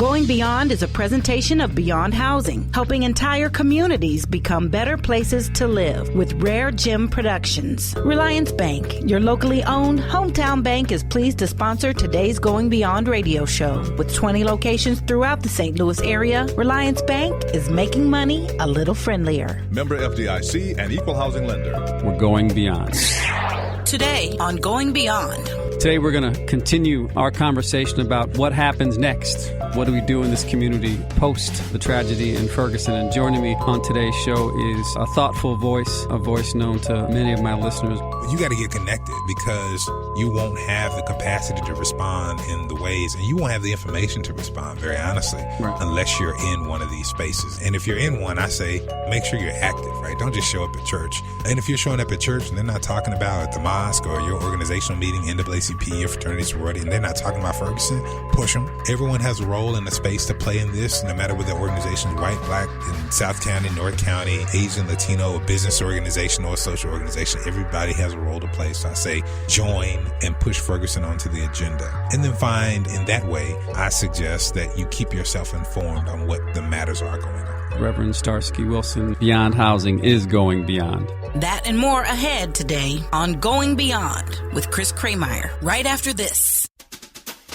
Going Beyond is a presentation of Beyond Housing, helping entire communities become better places to live with RareGem Productions. Reliance Bank, your locally owned hometown bank, is pleased to sponsor today's Going Beyond radio show. With 20 locations throughout the St. Louis area, Reliance Bank is making money a little friendlier. Member FDIC and equal housing lender. We're going beyond. Today on Going Beyond. Today we're going to continue our conversation about what happens next. What do we do in this community post the tragedy in Ferguson? And joining me on today's show is a thoughtful voice, a voice known to many of my listeners. You got to get connected because you won't have the capacity to respond in the ways, and you won't have the information to respond, very honestly, right, unless you're in one of these spaces. And if you're in one, I say make sure you're active, right? Don't just show up at church. And if you're showing up at church and they're not talking about at the mosque or your organizational meeting, NAACP or fraternity sorority, and they're not talking about Ferguson, push them. Everyone has a role and a space to play in this, no matter whether the organization is white, black, in South County, North County, Asian, Latino, a business organization or a social organization. Everybody has a role to play. So I say join and push Ferguson onto the agenda. And then find, in that way, I suggest that you keep yourself informed on what the matters are going on. Reverend Starsky Wilson, Beyond Housing is going beyond. That and more ahead today on Going Beyond with Chris Krehmeyer, right after this.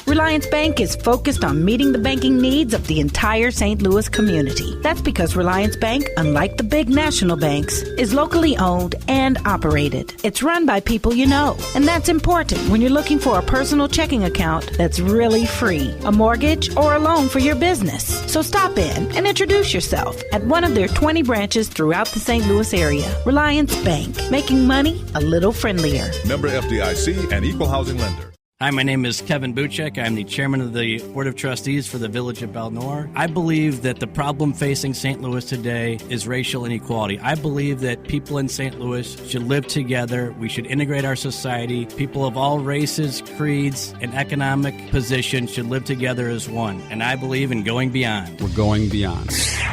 Reliance Bank is focused on meeting the banking needs of the entire St. Louis community. That's because Reliance Bank, unlike the big national banks, is locally owned and operated. It's run by people you know, and that's important when you're looking for a personal checking account that's really free, a mortgage, or a loan for your business. So stop in and introduce yourself at one of their 20 branches throughout the St. Louis area. Reliance Bank, making money a little friendlier. Member FDIC and equal housing lender. Hi, my name is Kevin Buchek. I'm the chairman of the Board of Trustees for the Village of Belnor. I believe that the problem facing St. Louis today is racial inequality. I believe that people in St. Louis should live together. We should integrate our society. People of all races, creeds, and economic positions should live together as one. And I believe in going beyond. We're going beyond.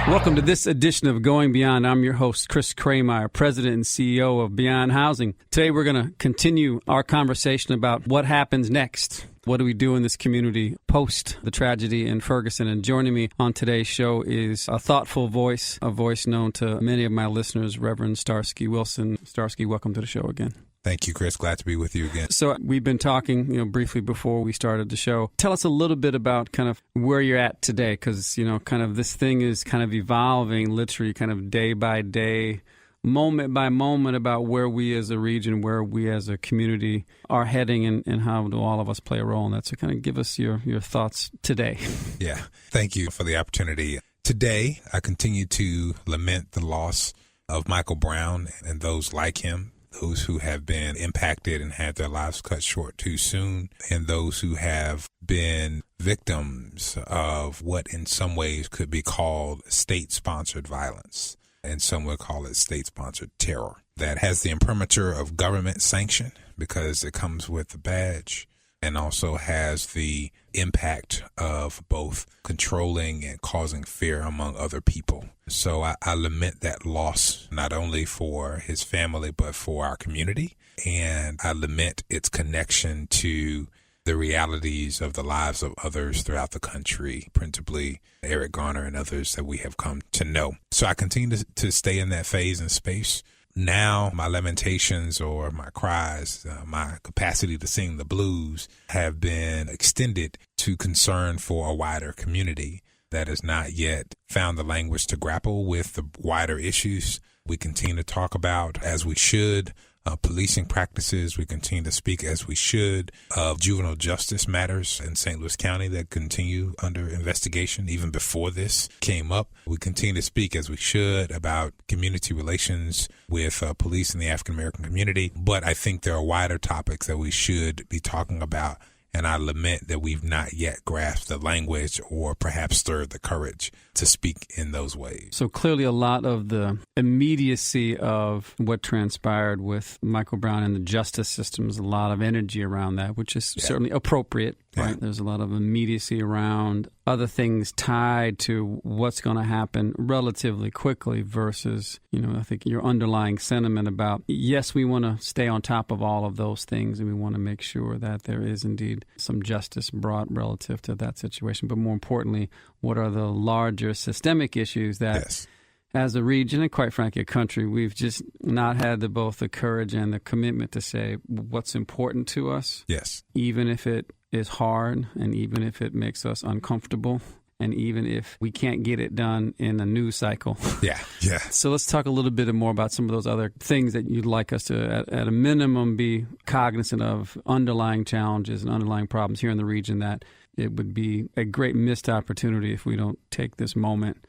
Welcome to this edition of Going Beyond. I'm your host, Chris Krehmeyer, President and CEO of Beyond Housing. Today we're going to continue our conversation about what happens next. What do we do in this community post the tragedy in Ferguson? And joining me on today's show is a thoughtful voice, a voice known to many of my listeners, Reverend Starsky Wilson. Starsky, welcome to the show again. Thank you, Chris. Glad to be with you again. So we've been talking, briefly before we started the show. Tell us a little bit about kind of where you're at today, because, kind of this thing is kind of evolving literally kind of day by day, moment by moment, about where we as a region, where we as a community are heading, and how do all of us play a role in that. So kind of give us your thoughts today. Yeah. Thank you for the opportunity. Today, I continue to lament the loss of Michael Brown and those like him, those who have been impacted and had their lives cut short too soon, and those who have been victims of what in some ways could be called state-sponsored violence. And some would call it state-sponsored terror that has the imprimatur of government sanction because it comes with a badge, and also has the impact of both controlling and causing fear among other people. So I lament that loss, not only for his family, but for our community. And I lament its connection to the realities of the lives of others throughout the country, principally Eric Garner and others that we have come to know. So I continue to stay in that phase and space. Now my lamentations or my cries, my capacity to sing the blues have been extended to concern for a wider community that has not yet found the language to grapple with the wider issues. We continue to talk about, as we should, policing practices. We continue to speak, as we should, of juvenile justice matters in St. Louis County that continue under investigation even before this came up. We continue to speak, as we should, about community relations with police in the African American community. But I think there are wider topics that we should be talking about. And I lament that we've not yet grasped the language or perhaps stirred the courage to speak in those ways. So clearly a lot of the immediacy of what transpired with Michael Brown and the justice system is a lot of energy around that, which is certainly appropriate, right? There's a lot of immediacy around other things tied to what's going to happen relatively quickly versus, I think your underlying sentiment about, yes, we want to stay on top of all of those things and we want to make sure that there is indeed some justice brought relative to that situation. But more importantly, what are the larger systemic issues that Yes. as a region and quite frankly a country, we've just not had both the courage and the commitment to say what's important to us. Yes. Even if it is hard and even if it makes us uncomfortable and even if we can't get it done in a news cycle. Yeah. Yeah. So let's talk a little bit more about some of those other things that you'd like us to, at a minimum, be cognizant of, underlying challenges and underlying problems here in the region, that it would be a great missed opportunity if we don't take this moment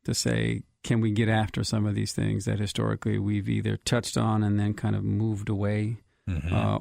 to say, can we get after some of these things that historically we've either touched on and then kind of moved away?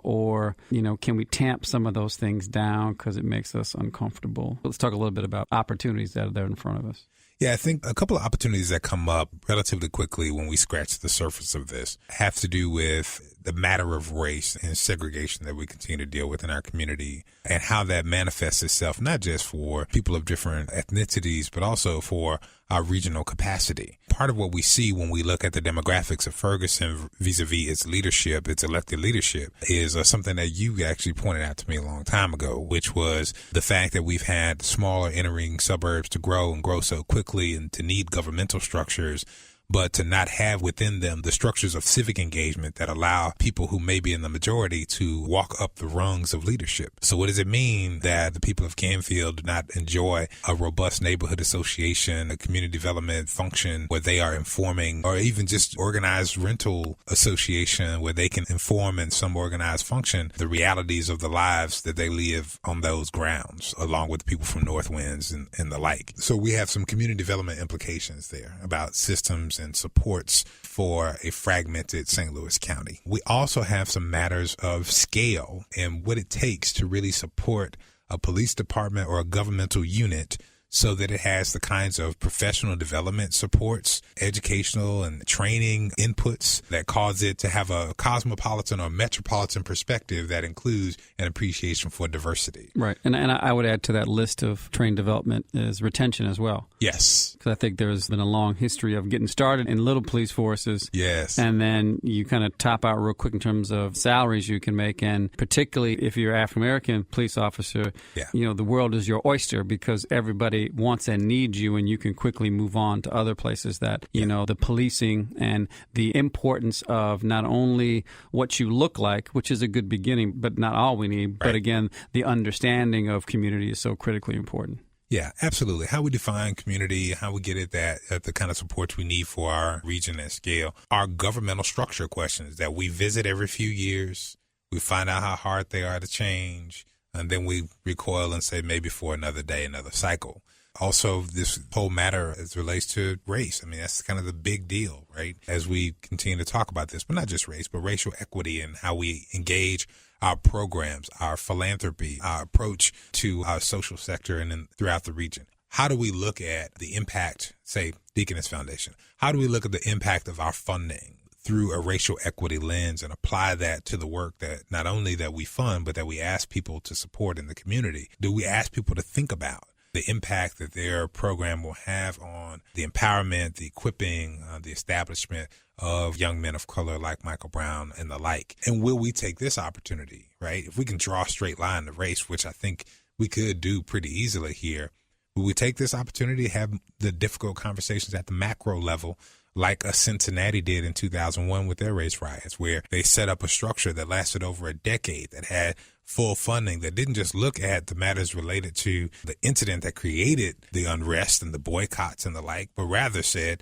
Or, can we tamp some of those things down because it makes us uncomfortable? Let's talk a little bit about opportunities that are there in front of us. Yeah, I think a couple of opportunities that come up relatively quickly when we scratch the surface of this have to do with the matter of race and segregation that we continue to deal with in our community and how that manifests itself, not just for people of different ethnicities, but also for our regional capacity. Part of what we see when we look at the demographics of Ferguson vis-a-vis its leadership, its elected leadership, is something that you actually pointed out to me a long time ago, which was the fact that we've had smaller entering suburbs to grow and grow so quickly and to need governmental structures, but to not have within them the structures of civic engagement that allow people who may be in the majority to walk up the rungs of leadership. So what does it mean that the people of Canfield do not enjoy a robust neighborhood association, a community development function where they are informing, or even just organized rental association where they can inform in some organized function the realities of the lives that they live on those grounds, along with people from North Winds and the like. So we have some community development implications there about systems and supports for a fragmented St. Louis County. We also have some matters of scale and what it takes to really support a police department or a governmental unit so that it has the kinds of professional development supports, educational and training inputs that cause it to have a cosmopolitan or metropolitan perspective that includes an appreciation for diversity. Right. And I would add to that list of training development is retention as well. Yes. Because I think there's been a long history of getting started in little police forces. Yes. And then you kind of top out real quick in terms of salaries you can make. And particularly if you're an African-American police officer, the world is your oyster because everybody wants and needs you, and you can quickly move on to other places that, the policing and the importance of not only what you look like, which is a good beginning, but not all we need, but again, the understanding of community is so critically important. Yeah, absolutely. How we define community, how we get at the kind of supports we need for our region and scale are governmental structure questions that we visit every few years. We find out how hard they are to change, and then we recoil and say maybe for another day, another cycle. Also, this whole matter as it relates to race. I mean, that's kind of the big deal, right? As we continue to talk about this, but not just race, but racial equity and how we engage our programs, our philanthropy, our approach to our social sector and throughout the region. How do we look at the impact, say, Deaconess Foundation? How do we look at the impact of our funding through a racial equity lens and apply that to the work that not only that we fund, but that we ask people to support in the community? Do we ask people to think about the impact that their program will have on the empowerment, the equipping, the establishment of young men of color like Michael Brown and the like? And will we take this opportunity, right? If we can draw a straight line to race, which I think we could do pretty easily here, will we take this opportunity to have the difficult conversations at the macro level like a Cincinnati did in 2001 with their race riots, where they set up a structure that lasted over a decade, that had full funding, that didn't just look at the matters related to the incident that created the unrest and the boycotts and the like, but rather said,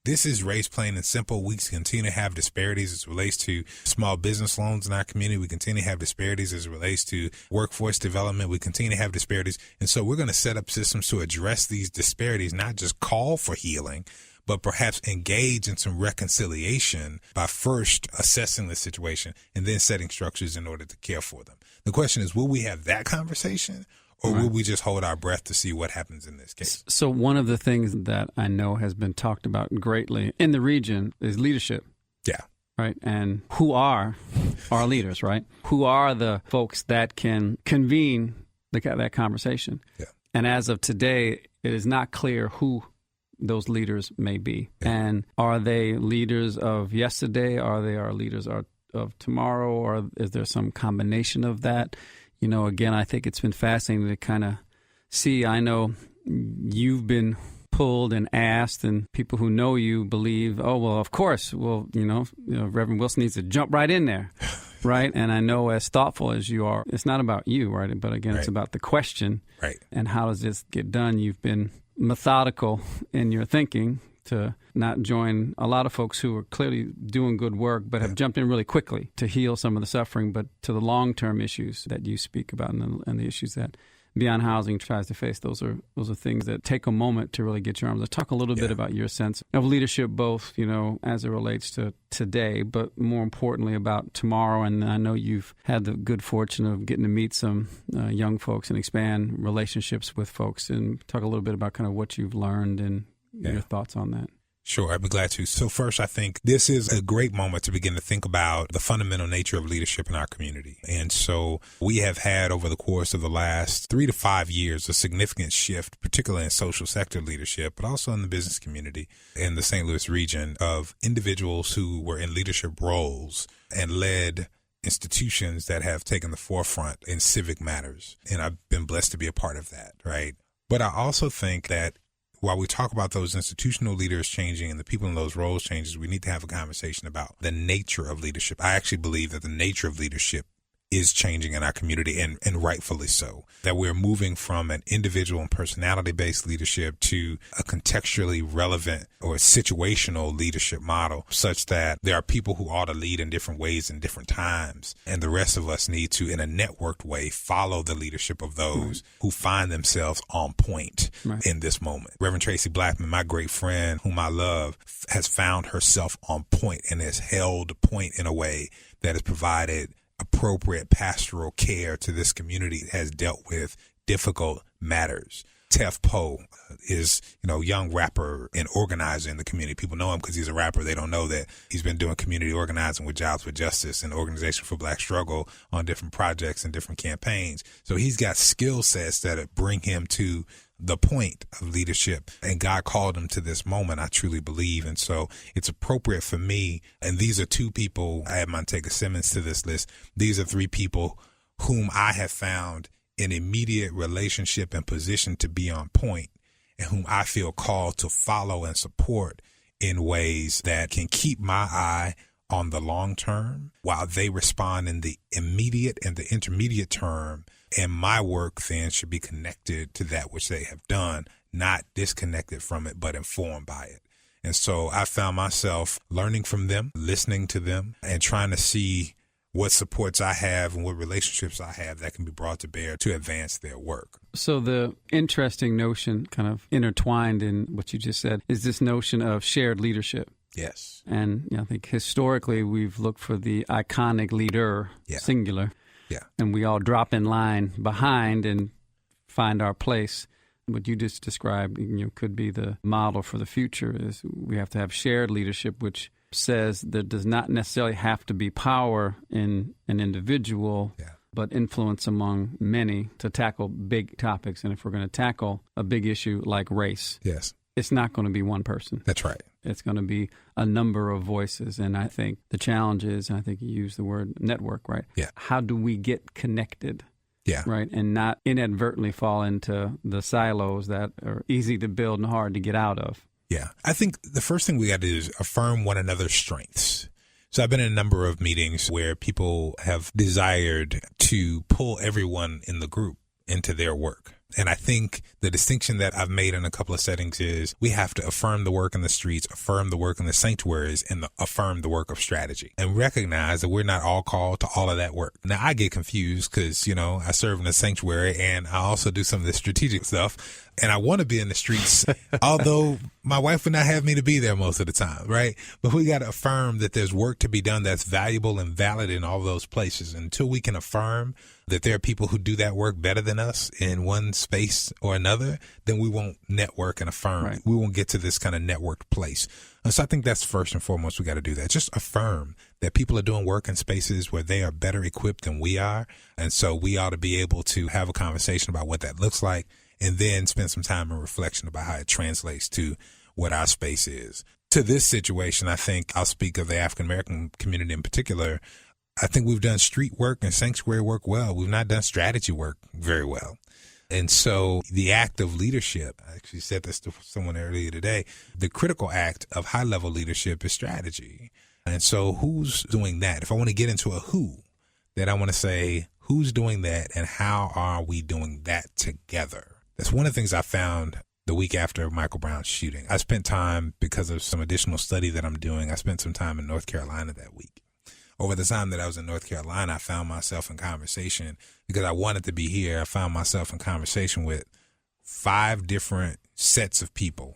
this is race plain and simple. We continue to have disparities as it relates to small business loans in our community. We continue to have disparities as it relates to workforce development. We continue to have disparities. And so we're going to set up systems to address these disparities, not just call for healing, but perhaps engage in some reconciliation by first assessing the situation and then setting structures in order to care for them. The question is, will we have that conversation? Or will we just hold our breath to see what happens in this case? So one of the things that I know has been talked about greatly in the region is leadership. Yeah. Right. And who are our leaders, right? Who are the folks that can convene that conversation? Yeah. And as of today, it is not clear who those leaders may be. Yeah. And are they leaders of yesterday? Are they our leaders of tomorrow? Or is there some combination of that? You know, again, I think it's been fascinating to kind of see. I know you've been pulled and asked, and people who know you believe, oh, well, of course, well, Reverend Wilson needs to jump right in there, right? And I know, as thoughtful as you are, it's not about you, right? But again, It's about the question, right? And how does this get done? You've been methodical in your thinking to not join a lot of folks who are clearly doing good work, but have jumped in really quickly to heal some of the suffering, but to the long-term issues that you speak about and the issues that Beyond Housing tries to face. Those are things that take a moment to really get your arms. Let's talk a little bit about your sense of leadership, both, as it relates to today, but more importantly about tomorrow. And I know you've had the good fortune of getting to meet some young folks and expand relationships with folks, and talk a little bit about kind of what you've learned and your thoughts on that. Sure, I'd be glad to. So first, I think this is a great moment to begin to think about the fundamental nature of leadership in our community. And so we have had over the course of the last 3 to 5 years a significant shift, particularly in social sector leadership, but also in the business community in the St. Louis region, of individuals who were in leadership roles and led institutions that have taken the forefront in civic matters. And I've been blessed to be a part of that, right? But I also think that while we talk about those institutional leaders changing and the people in those roles changes, we need to have a conversation about the nature of leadership. I actually believe that the nature of leadership is changing in our community, and rightfully so. That we're moving from an individual and personality-based leadership to a contextually relevant or situational leadership model, such that there are people who ought to lead in different ways in different times, and the rest of us need to, in a networked way, follow the leadership of those who find themselves on point in this moment. Reverend Tracy Blackman, my great friend, whom I love, has found herself on point and has held point in a way that has provided appropriate pastoral care to this community that has dealt with difficult matters. Tef Poe is, young rapper and organizer in the community. People know him because he's a rapper. They don't know that he's been doing community organizing with Jobs with Justice and Organization for Black Struggle on different projects and different campaigns. So he's got skill sets that bring him to the point of leadership, and God called him to this moment, I truly believe. And so it's appropriate for me, and these are 2 people, I had Montega Simmons to this list. These are 3 people whom I have found in immediate relationship and position to be on point, and whom I feel called to follow and support in ways that can keep my eye on the long term while they respond in the immediate and the intermediate term. And my work then should be connected to that which they have done, not disconnected from it, but informed by it. And so I found myself learning from them, listening to them, and trying to see what supports I have and what relationships I have that can be brought to bear to advance their work. So the interesting notion, kind of intertwined in what you just said, is this notion of shared leadership. Yes. And I think historically we've looked for the iconic leader, singular. Yeah. And we all drop in line behind and find our place. What you just described, could be the model for the future. Is we have to have shared leadership, which says there does not necessarily have to be power in an individual, but influence among many to tackle big topics. And if we're going to tackle a big issue like race, it's not going to be one person. That's right. It's going to be a number of voices. And I think the challenge is, and I think you used the word network, right? Yeah. How do we get connected? Yeah. Right. And not inadvertently fall into the silos that are easy to build and hard to get out of. Yeah. I think the first thing we got to do is affirm one another's strengths. So I've been in a number of meetings where people have desired to pull everyone in the group into their work. And I think the distinction that I've made in a couple of settings is we have to affirm the work in the streets, affirm the work in the sanctuaries, and affirm the work of strategy, and recognize that we're not all called to all of that work. Now, I get confused because, I serve in the sanctuary and I also do some of the strategic stuff. And I want to be in the streets, although my wife would not have me to be there most of the time, right? But we got to affirm that there's work to be done that's valuable and valid in all those places. Until we can affirm that there are people who do that work better than us in one space or another, then we won't network and affirm. Right. We won't get to this kind of networked place. And so I think that's first and foremost, we got to do that. Just affirm that people are doing work in spaces where they are better equipped than we are. And so we ought to be able to have a conversation about what that looks like and then spend some time in reflection about how it translates to what our space is. To this situation, I think I'll speak of the African-American community in particular. I think we've done street work and sanctuary work well. We've not done strategy work very well. And so the act of leadership, I actually said this to someone earlier today, the critical act of high-level leadership is strategy. And so who's doing that? If I want to get into a who, then I want to say who's doing that and how are we doing that together? That's one of the things I found the week after Michael Brown's shooting. I spent time, because of some additional study that I'm doing, I spent some time in North Carolina that week. Over the time that I was in North Carolina, I found myself in conversation, because I wanted to be here, I found myself in conversation with 5 different sets of people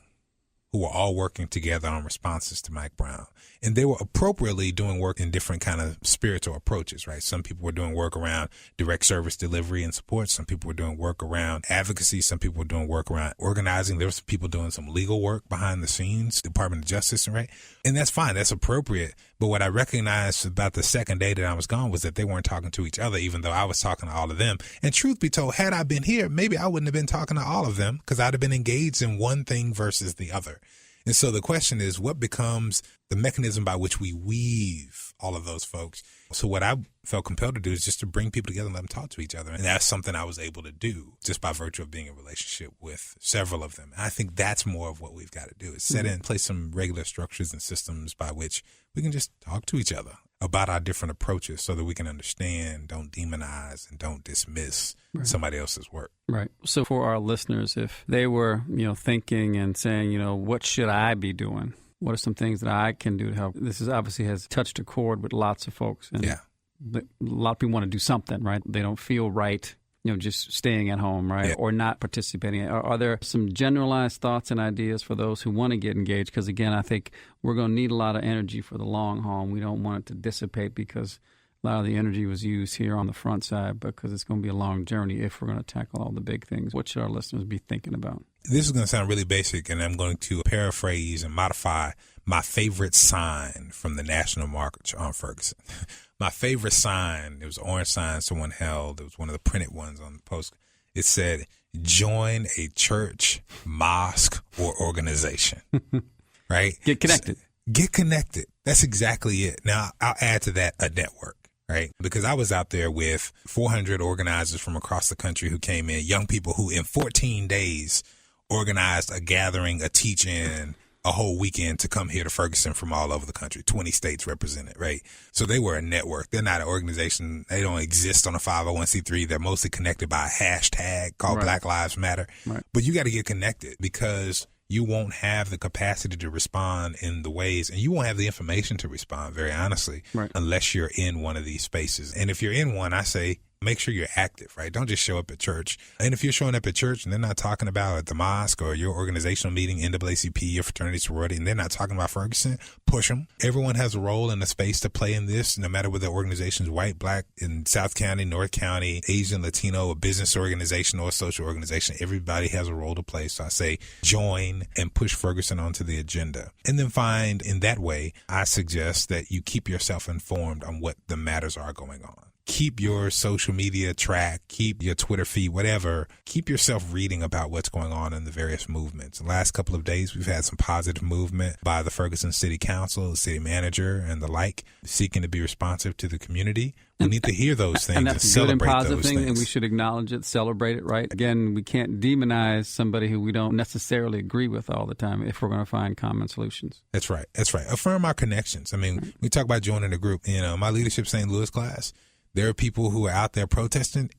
who were all working together on responses to Mike Brown. And they were appropriately doing work in different kind of spiritual approaches, right? Some people were doing work around direct service delivery and support. Some people were doing work around advocacy. Some people were doing work around organizing. There were some people doing some legal work behind the scenes, Department of Justice, right? And that's fine. That's appropriate. But what I recognized about the second day that I was gone was that they weren't talking to each other, even though I was talking to all of them. And truth be told, had I been here, maybe I wouldn't have been talking to all of them, because I'd have been engaged in one thing versus the other. And so the question is, what becomes the mechanism by which we weave all of those folks? So what I felt compelled to do is just to bring people together and let them talk to each other. And that's something I was able to do just by virtue of being in a relationship with several of them. And I think that's more of what we've got to do, is set in place some regular structures and systems by which we can just talk to each other about our different approaches so that we can understand, don't demonize, and don't dismiss somebody else's work. Right. So for our listeners, if they were, thinking and saying, what should I be doing? What are some things that I can do to help? This is obviously has touched a chord with lots of folks. And a lot of people want to do something, right? They don't feel right, just staying at home, right? Yeah. Or not participating. Are there some generalized thoughts and ideas for those who want to get engaged? Because, again, I think we're going to need a lot of energy for the long haul. We don't want it to dissipate, because a lot of the energy was used here on the front side, because it's going to be a long journey if we're going to tackle all the big things. What should our listeners be thinking about? This is going to sound really basic, and I'm going to paraphrase and modify my favorite sign from the National March on Ferguson. My favorite sign, it was an orange sign someone held. It was one of the printed ones on the post. It said, "Join a church, mosque, or organization." Right? Get connected. Get connected. That's exactly it. Now, I'll add to that a network. Right? Because I was out there with 400 organizers from across the country who came in, young people who in 14 days organized a gathering, a teach-in, a whole weekend to come here to Ferguson from all over the country, 20 states represented, right? So they were a network. They're not an organization. They don't exist on a 501c3. They're mostly connected by a hashtag called Black Lives Matter. Right. But you got to get connected, because you won't have the capacity to respond in the ways, and you won't have the information to respond, very honestly, unless you're in one of these spaces. And if you're in one, I say, make sure you're active, right? Don't just show up at church. And if you're showing up at church and they're not talking about at the mosque or your organizational meeting, NAACP, your fraternity, sorority, and they're not talking about Ferguson, push them. Everyone has a role and a space to play in this, no matter whether the organization is white, black, in South County, North County, Asian, Latino, a business organization or a social organization. Everybody has a role to play. So I say join and push Ferguson onto the agenda. And then find, in that way, I suggest that you keep yourself informed on what the matters are going on. Keep your social media track, keep your Twitter feed, whatever. Keep yourself reading about what's going on in the various movements. The last couple of days, we've had some positive movement by the Ferguson City Council, the city manager, and the like, seeking to be responsive to the community. We need to hear those things and celebrate those things. And that's a good and positive thing, and we should acknowledge it, celebrate it, right? Again, we can't demonize somebody who we don't necessarily agree with all the time if we're going to find common solutions. That's right. That's right. Affirm our connections. I mean, we talk about joining a group. My Leadership St. Louis class, there are people who are out there protesting,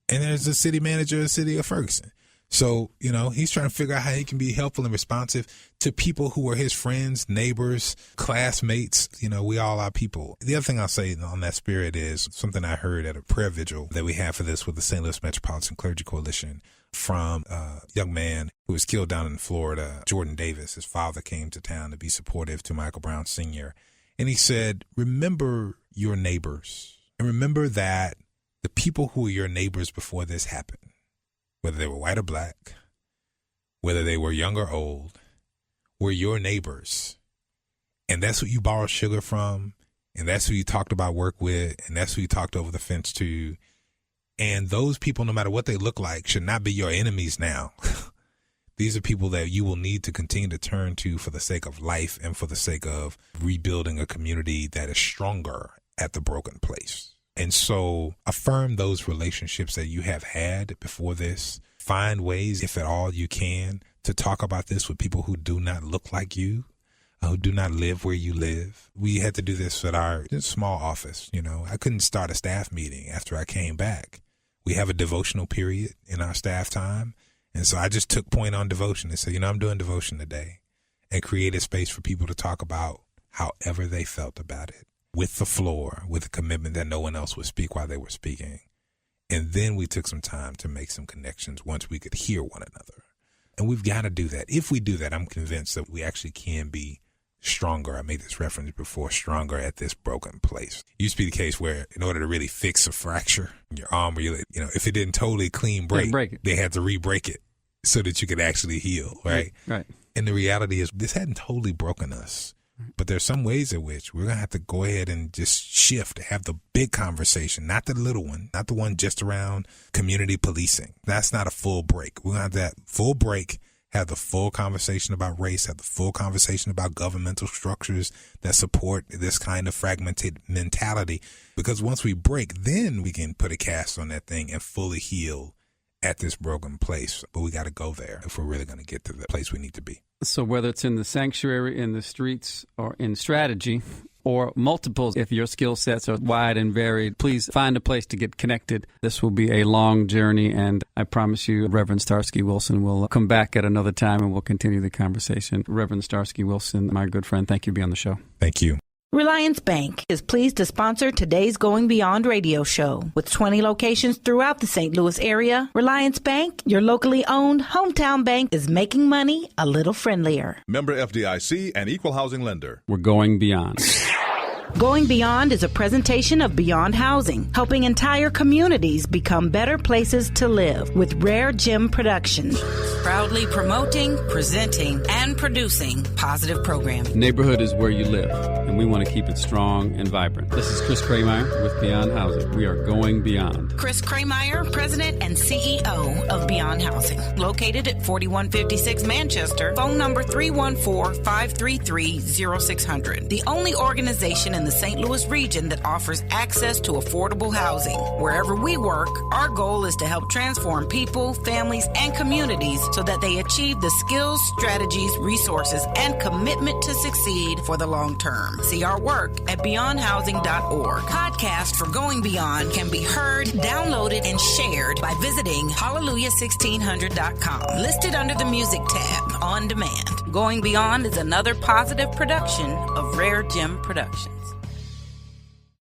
and there's a city manager of the city of Ferguson. So, he's trying to figure out how he can be helpful and responsive to people who are his friends, neighbors, classmates. We all are people. The other thing I'll say on that spirit is something I heard at a prayer vigil that we had for this with the St. Louis Metropolitan Clergy Coalition from a young man who was killed down in Florida, Jordan Davis. His father came to town to be supportive to Michael Brown Sr. And he said, remember your neighbors. And remember that the people who were your neighbors before this happened, whether they were white or black, whether they were young or old, were your neighbors. And that's who you borrowed sugar from, and that's who you talked about work with, and that's who you talked over the fence to. And those people, no matter what they look like, should not be your enemies now. These are people that you will need to continue to turn to for the sake of life and for the sake of rebuilding a community that is stronger at the broken place. And so affirm those relationships that you have had before this. Find ways, if at all you can, to talk about this with people who do not look like you, who do not live where you live. We had to do this at our small office. I couldn't start a staff meeting after I came back. We have a devotional period in our staff time. And so I just took point on devotion and said, I'm doing devotion today, and created space for people to talk about however they felt about it, with the floor, with a commitment that no one else would speak while they were speaking. And then we took some time to make some connections once we could hear one another. And we've got to do that. If we do that, I'm convinced that we actually can be stronger. I made this reference before, stronger at this broken place. It used to be the case where in order to really fix a fracture in your arm, or if it didn't totally clean break they had to re-break it so that you could actually heal, right? Right. And the reality is this hadn't totally broken us. But there's some ways in which we're going to have to go ahead and just shift, have the big conversation, not the little one, not the one just around community policing. That's not a full break. We're going to have that full break, have the full conversation about race, have the full conversation about governmental structures that support this kind of fragmented mentality. Because once we break, then we can put a cast on that thing and fully heal at this broken place. But we got to go there if we're really going to get to the place we need to be. So whether it's in the sanctuary, in the streets, or in strategy, or multiples, if your skill sets are wide and varied, please find a place to get connected. This will be a long journey, and I promise you, Reverend Starsky Wilson will come back at another time, and we'll continue the conversation. Reverend Starsky Wilson, my good friend, thank you for being on the show. Thank you. Reliance Bank is pleased to sponsor today's Going Beyond radio show. With 20 locations throughout the St. Louis area, Reliance Bank, your locally owned hometown bank, is making money a little friendlier. Member FDIC and equal housing lender. We're going beyond. Going Beyond is a presentation of Beyond Housing, helping entire communities become better places to live with RareGem Productions. Proudly promoting, presenting, and producing positive programming. Neighborhood is where you live, and we want to keep it strong and vibrant. This is Chris Krehmeyer with Beyond Housing. We are going beyond. Chris Krehmeyer, President and CEO of Beyond Housing, located at 4156 Manchester, phone number 314-533-0600. The only organization in the St. Louis region that offers access to affordable housing. Wherever we work, our goal is to help transform people, families, and communities so that they achieve the skills, strategies, resources, and commitment to succeed for the long term. See our work at beyondhousing.org. Podcast for Going Beyond can be heard, downloaded, and shared by visiting hallelujah1600.com. Listed under the music tab, on demand. Going Beyond is another positive production of RareGem Productions.